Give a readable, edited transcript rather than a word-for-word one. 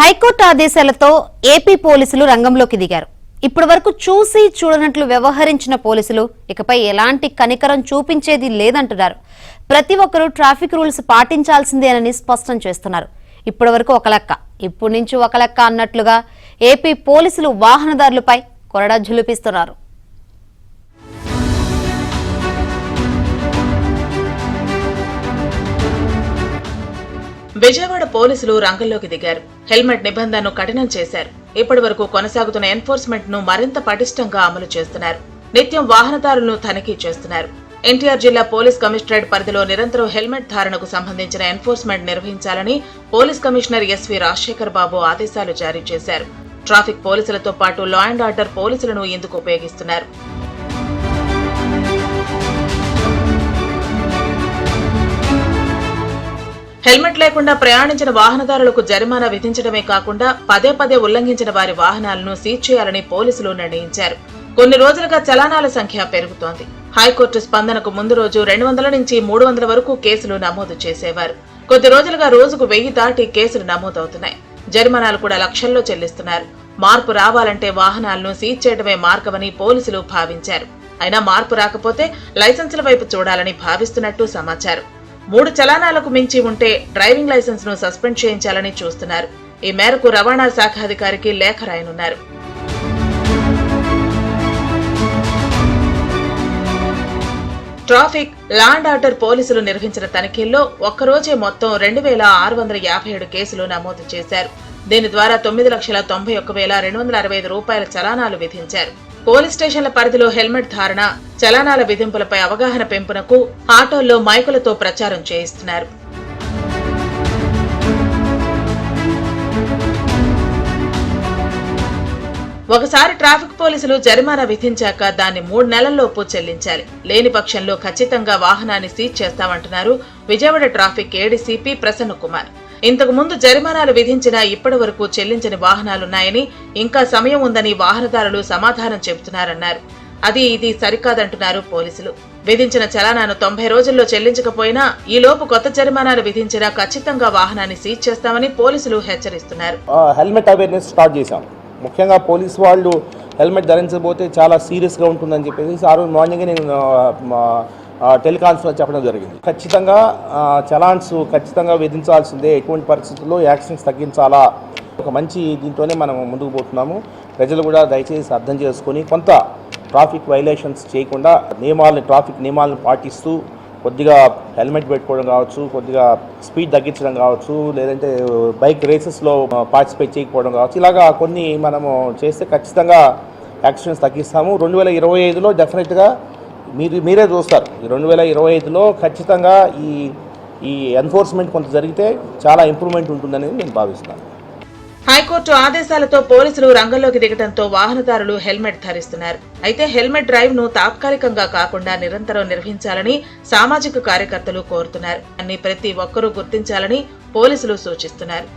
High court ఆదేశాలతో AP పోలీసులు రంగంలోకి దిగారు. ఇప్పటి వరకు చూసి చూడనట్లు వ్యవహరించిన పోలీసులు ఇకపై ఎలాంటి కనికరం చూపించేది లేదంటున్నారు. ప్రతి ఒక్కరూ ట్రాఫిక్ రూల్స్ పాటించాల్సిందేనని స్పష్టం చేస్తున్నారు. ఇప్పటి వరకు ఒక లెక్క, ఇప్పటి నుంచి ఒక లెక్క అన్నట్లుగా ఏపీ పోలీసులు వాహనదారులపై కొరడా జులిపిస్తున్నారు. విజయవాడ పోలీసులు రంగంలోకి దిగారు. హెల్మెట్ నిబంధనను కఠినం చేశారు. ఇప్పటి వరకు కొనసాగుతున్న ఎన్ఫోర్స్మెంట్ ను మరింత పటిష్టంగా అమలు చేస్తున్నారు. నిత్యం వాహనదారులను తనిఖీ చేస్తున్నారు. ఎన్టీఆర్ జిల్లా పోలీస్ కమిషనరేట్ పరిధిలో నిరంతరం హెల్మెట్ ధారణకు సంబంధించిన ఎన్ఫోర్స్మెంట్ నిర్వహించాలని పోలీస్ కమిషనర్ ఎస్వి రాజశేఖర్ బాబు ఆదేశాలు జారీ చేశారు. ట్రాఫిక్ పోలీసులతో పాటు లా అండ్ ఆర్డర్ పోలీసులను ఇందుకు ఉపయోగిస్తున్నారు. హెల్మెట్ లేకుండా ప్రయాణించిన వాహనదారులకు జరిమానా విధించడమే కాకుండా పదే పదే ఉల్లంఘించిన వారి వాహనాలను సీజ్ చేయాలని పోలీసులు నిర్ణయించారు. కొన్ని రోజులుగా చలానాల సంఖ్య పెరుగుతోంది. హైకోర్టు స్పందనకు ముందు రోజు 200 నుంచి 300 వరకు కేసులు నమోదు చేసేవారు. కొద్ది రోజులుగా రోజుకు 1000 దాటి కేసులు నమోదవుతున్నాయి. జరిమానాలు కూడా లక్షల్లో చెల్లిస్తున్నారు. మార్పు రావాలంటే వాహనాలను సీజ్ చేయడమే మార్గమని పోలీసులు భావించారు. అయినా మార్పు రాకపోతే లైసెన్సుల వైపు చూడాలని భావిస్తున్నట్టు సమాచారం. 3 చలానాలకు మించి ఉంటే డ్రైవింగ్ లైసెన్స్ ను సస్పెండ్ చేయించాలని చూస్తున్నారు. ఈ మేరకు రవాణా శాఖ అధికారికి లేఖ రాయనున్నారు. ట్రాఫిక్, లా అండ్ ఆర్డర్ పోలీసులు నిర్వహించిన తనిఖీల్లో ఒక్కరోజే మొత్తం 2657 కేసులు నమోదు చేశారు. దీని ద్వారా 9,91,265 రూపాయల చలానాలు విధించారు. పోలీస్ స్టేషన్ల పరిధిలో హెల్మెట్ ధారణ, చలానాల విధింపులపై అవగాహన పెంపునకు ఆటోల్లో మైకులతో ప్రచారం చేయిస్తున్నారు. ఒకసారి ట్రాఫిక్ పోలీసులు జరిమానా విధించాక దాన్ని 3 నెలల్లోపు చెల్లించాలి. లేని పక్షంలో ఖచ్చితంగా వాహనాన్ని సీజ్ చేస్తామంటున్నారు విజయవాడ ట్రాఫిక్ ఏడీసీపీ ప్రసన్న కుమార్. ఇంతకు ముందు జరిమానాలు విధించినా ఇప్పటి వరకు చెల్లించని వాహనాలున్నాయని, ఇంకా సమయం ఉందని వాహనదారులు సమాధానం చెబుతున్నారన్నారు. అది ఇది సరికాదంటున్నారు పోలీసులు. విధించిన చలానాను 90 రోజుల్లో చెల్లించకపోయినా ఈలోపు కొత్త జరిమానాలు విధించినా ఖచ్చితంగా వాహనాన్ని సీజ్ చేస్తామని పోలీసులు హెచ్చరిస్తున్నారు. హెల్మెట్ అవేర్నెస్ స్టార్ట్ చేశాం. ముఖ్యంగా పోలీసు వాళ్ళు హెల్మెట్ ధరించకపోతే చాలా సీరియస్గా ఉంటుందని చెప్పేసి ఆ రోజు మార్నింగ్ నేను టెలికాన్ఫరెన్స్ చెప్పడం జరిగింది. ఖచ్చితంగా చలాన్స్ ఖచ్చితంగా విధించాల్సిందే. ఎటువంటి పరిస్థితుల్లో యాక్సిడెంట్స్ తగ్గించాలా, ఒక మంచి దీంతోనే మనం ముందుకు పోతున్నాము. ప్రజలు కూడా దయచేసి అర్థం చేసుకొని కొంత ట్రాఫిక్ వైలేషన్స్ చేయకుండా ట్రాఫిక్ నియమాలను పాటిస్తూ కొద్దిగా హెల్మెట్ పెట్టుకోవడం కావచ్చు, కొద్దిగా స్పీడ్ తగ్గించడం కావచ్చు, లేదంటే బైక్ రేసెస్లో పార్టిసిపేట్ చేయకపోవడం కావచ్చు. ఇలాగా కొన్ని మనము చేస్తే ఖచ్చితంగా యాక్సిడెంట్స్ తగ్గిస్తాము. 2025లో డెఫినెట్గా మీరే చూస్తారు. 2025లో ఖచ్చితంగా ఈ ఎన్ఫోర్స్మెంట్ కొంత జరిగితే చాలా ఇంప్రూవ్మెంట్ ఉంటుందని నేను భావిస్తున్నాను. హైకోర్టు ఆదేశాలతో పోలీసులు రంగంలోకి దిగడంతో వాహనదారులు హెల్మెట్ ధరిస్తున్నారు. అయితే హెల్మెట్ డ్రైవ్ ను తాత్కాలికంగా కాకుండా నిరంతరం నిర్వహించాలని సామాజిక కార్యకర్తలు కోరుతున్నారు. అన్ని ప్రతి ఒక్కరూ గుర్తించాలని పోలీసులు సూచిస్తున్నారు.